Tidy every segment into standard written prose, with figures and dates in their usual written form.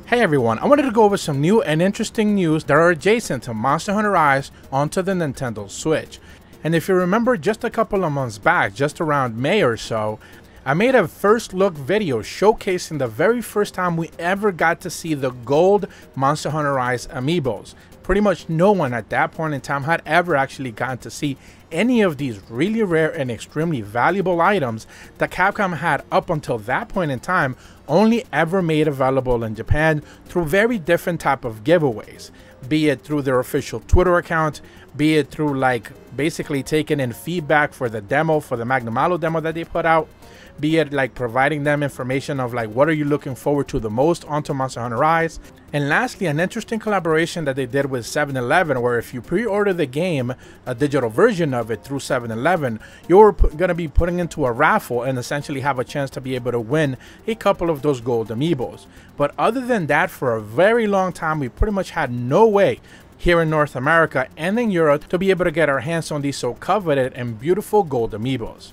Hey everyone, I wanted to go over some new and interesting news that are adjacent to Monster Hunter Rise onto the Nintendo Switch. And if you remember just a couple of months back, just around May or so, I made a first look video showcasing the very first time we ever got to see the gold Monster Hunter Rise amiibos. Pretty much no one at that point in time had ever actually gotten to see any of these really rare and extremely valuable items that Capcom had up until that point in time only ever made available in Japan through very different type of giveaways, be it through their official Twitter account, be it through like basically taking in feedback for the demo, for the MAGNAMALO demo that they put out, be it like providing them information of like what are you looking forward to the most onto Monster Hunter Rise. And lastly, an interesting collaboration that they did with 7-Eleven, where if you pre-order the game, a digital version of it through 7-Eleven, you're going to be putting into a raffle and essentially have a chance to be able to win a couple of those gold amiibos. But other than that, for a very long time, we pretty much had no way here in North America and in Europe to be able to get our hands on these so coveted and beautiful gold amiibos.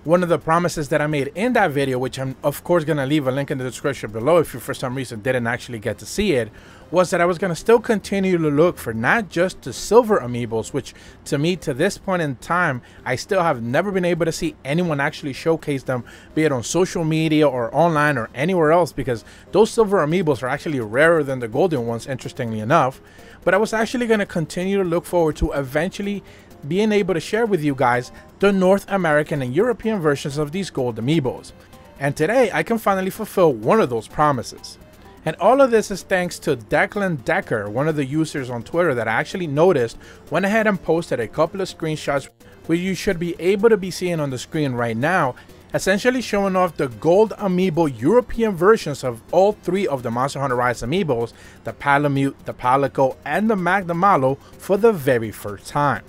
One of the promises that I made in that video, which I'm of course going to leave a link in the description below if you for some reason didn't actually get to see it, was that I was going to still continue to look for not just the silver amiibos, which to me to this point in time, I still have never been able to see anyone actually showcase them, be it on social media or online or anywhere else, because those silver amiibos are actually rarer than the golden ones, interestingly enough. But I was actually going to continue to look forward to eventually being able to share with you guys the North American and European versions of these gold amiibos. And today I can finally fulfill one of those promises. And all of this is thanks to Declan Decker, one of the users on Twitter that I actually noticed, went ahead and posted a couple of screenshots which you should be able to be seeing on the screen right now, essentially showing off the gold amiibo European versions of all three of the Monster Hunter Rise amiibos, the Palamute, the PALICO, and the MAGNAMALO for the very first time.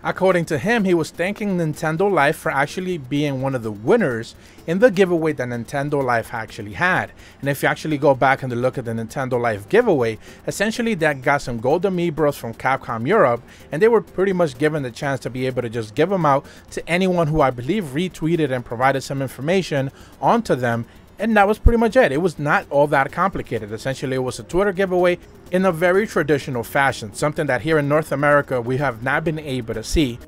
According to him, he was thanking Nintendo Life for actually being one of the winners in the giveaway that Nintendo Life actually had. And if you actually go back and look at the Nintendo Life giveaway, essentially that got some gold amiibos from Capcom Europe, and they were pretty much given the chance to be able to just give them out to anyone who I believe retweeted and provided some information onto them. And that was pretty much it. It was not all that complicated. Essentially, it was a Twitter giveaway in a very traditional fashion, something that here in North America we have not been able to see.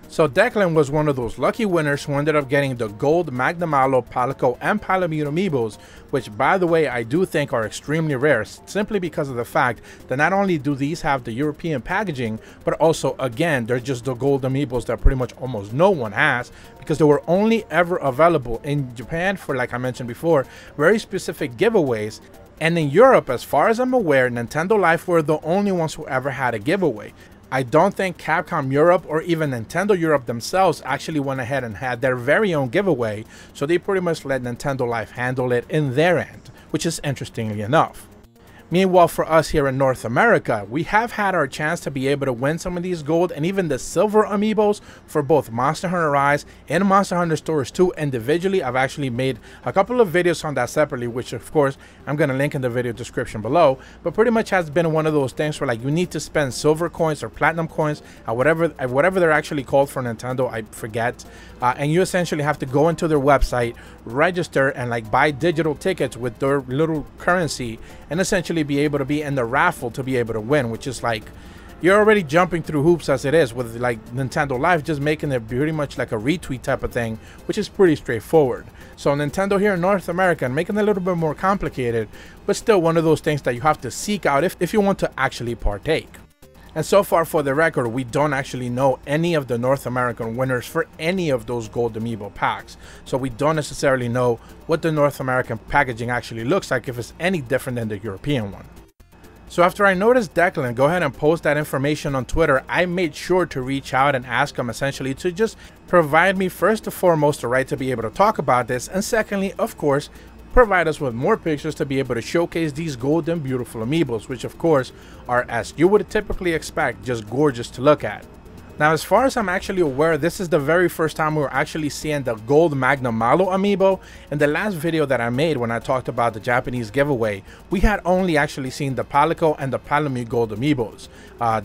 So Declan was one of those lucky winners who ended up getting the gold MAGNAMALO, PALICO, and Palamute amiibos, which by the way I do think are extremely rare, simply because of the fact that not only do these have the European packaging, but also again they're just the gold amiibos that pretty much almost no one has, because they were only ever available in Japan for, like I mentioned before, very specific giveaways. And in Europe, as far as I'm aware, Nintendo Life were the only ones who ever had a giveaway. I don't think Capcom Europe or even Nintendo Europe themselves actually went ahead and had their very own giveaway, so they pretty much let Nintendo Life handle it in their end, which is interestingly enough. Meanwhile, for us here in North America, we have had our chance to be able to win some of these gold and even the silver amiibos for both Monster Hunter Rise and Monster Hunter Stories 2 individually. I've actually made a couple of videos on that separately, which of course I'm going to link in the video description below, but pretty much has been one of those things where like you need to spend silver coins or platinum coins, whatever they're actually called for Nintendo, I forget, and you essentially have to go into their website, register, and like buy digital tickets with their little currency, and essentially be able to be in the raffle to be able to win, which is like you're already jumping through hoops as it is with like Nintendo Life just making it pretty much like a retweet type of thing, which is pretty straightforward. So Nintendo here in North America making it a little bit more complicated, but still one of those things that you have to seek out if you want to actually partake. And so far, for the record, we don't actually know any of the North American winners for any of those gold amiibo packs. So we don't necessarily know what the North American packaging actually looks like, if it's any different than the European one. So after I noticed Declan go ahead and post that information on Twitter, I made sure to reach out and ask him essentially to just provide me first and foremost the right to be able to talk about this, and secondly, of course, provide us with more pictures to be able to showcase these golden beautiful amiibos, which of course are, as you would typically expect, just gorgeous to look at. Now, as far as I'm actually aware, this is the very first time we're actually seeing the gold MAGNAMALO amiibo. In the last video that I made when I talked about the Japanese giveaway, we had only actually seen the PALICO and the PALAMUTE gold amiibos.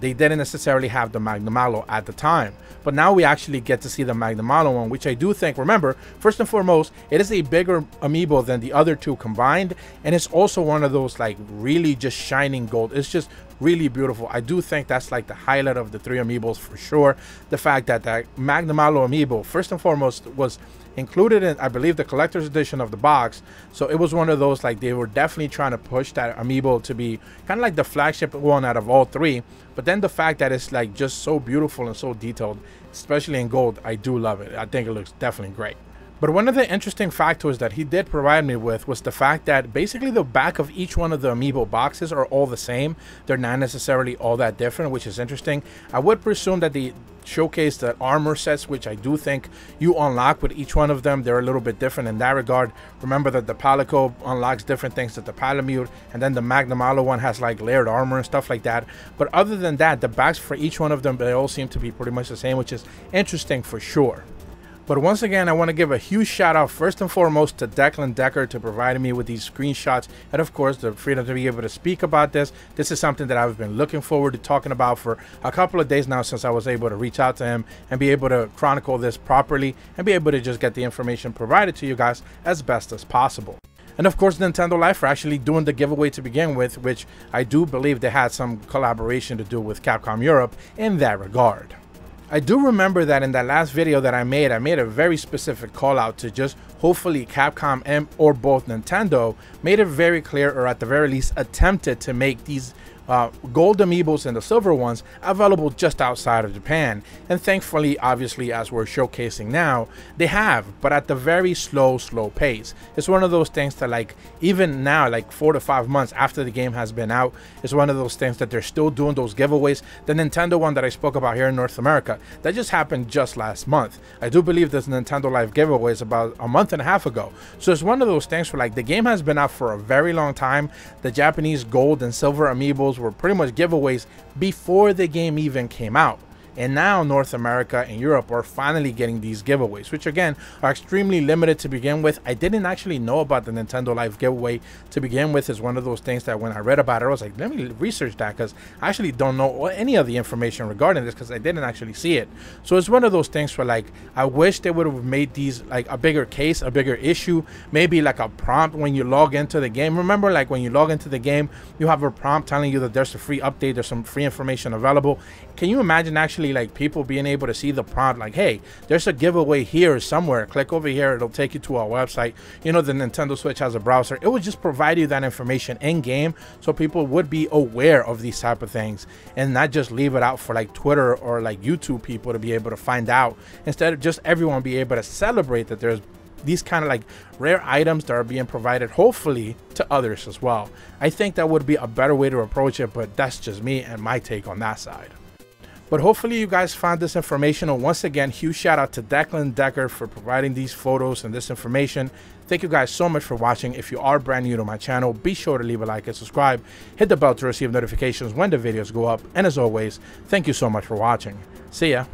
They didn't necessarily have the MAGNAMALO at the time. But now we actually get to see the MAGNAMALO one, which I do think, remember, first and foremost, it is a bigger amiibo than the other two combined. And it's also one of those like really just shining gold. It's just really beautiful. I do think that's like the highlight of the three amiibos for sure. The fact that that MAGNAMALO amiibo, first and foremost, was included in, I believe, the collector's edition of the box. So it was one of those, like, they were definitely trying to push that amiibo to be kind of like the flagship one out of all three. But then the fact that it's like just so beautiful and so detailed, especially in gold, I do love it. I think it looks definitely great. But one of the interesting factors that he did provide me with was the fact that basically the back of each one of the amiibo boxes are all the same. They're not necessarily all that different, which is interesting. I would presume that they showcase the armor sets, which I do think you unlock with each one of them. They're a little bit different in that regard. Remember that the PALICO unlocks different things that the PALAMUTE, and then the MAGNAMALO one has like layered armor and stuff like that. But other than that, the backs for each one of them, they all seem to be pretty much the same, which is interesting for sure. But once again, I want to give a huge shout out first and foremost to Declan Decker to providing me with these screenshots, and of course the freedom to be able to speak about this. This is something that I've been looking forward to talking about for a couple of days now, since I was able to reach out to him and be able to chronicle this properly and be able to just get the information provided to you guys as best as possible. And of course, Nintendo Life for actually doing the giveaway to begin with, which I do believe they had some collaboration to do with Capcom Europe in that regard. I do remember that in that last video that I made a very specific call out to just hopefully Capcom and or both Nintendo made it very clear, or at the very least attempted to make these gold amiibos and the silver ones available just outside of Japan. And thankfully, obviously, as we're showcasing now, they have, but at the very slow pace. It's one of those things that, like, even now, like 4 to 5 months after the game has been out, it's one of those things that they're still doing those giveaways. The Nintendo one that I spoke about here in North America, that just happened just last month. I do believe this Nintendo Live giveaway is about a month and a half ago. So it's one of those things where, like, the game has been out for a very long time. The Japanese gold and silver amiibos were pretty much giveaways before the game even came out. And now North America and Europe are finally getting these giveaways, which again are extremely limited to begin with. I didn't actually know about the Nintendo Live giveaway to begin with. Is one of those things that when I read about it, I was like, let me research that, because I actually don't know any of the information regarding this, because I didn't actually see it. So it's one of those things where, like, I wish they would have made these like a bigger case, a bigger issue, maybe like a prompt when you log into the game. Remember, like, when you log into the game, you have a prompt telling you that there's a free update, there's some free information available. Can you imagine actually like people being able to see the prompt, like, hey, there's a giveaway here somewhere, click over here, it'll take you to our website. You know, the Nintendo Switch has a browser. It would just provide you that information in game, so people would be aware of these type of things and not just leave it out for like Twitter or like YouTube people to be able to find out. Instead of just everyone be able to celebrate that there's these kind of like rare items that are being provided, hopefully, to others as well. I think that would be a better way to approach it, but that's just me and my take on that side. But hopefully you guys found this informational. Once again, huge shout out to Declan Decker for providing these photos and this information. Thank you guys so much for watching. If you are brand new to my channel, be sure to leave a like and subscribe. Hit the bell to receive notifications when the videos go up. And as always, thank you so much for watching. See ya.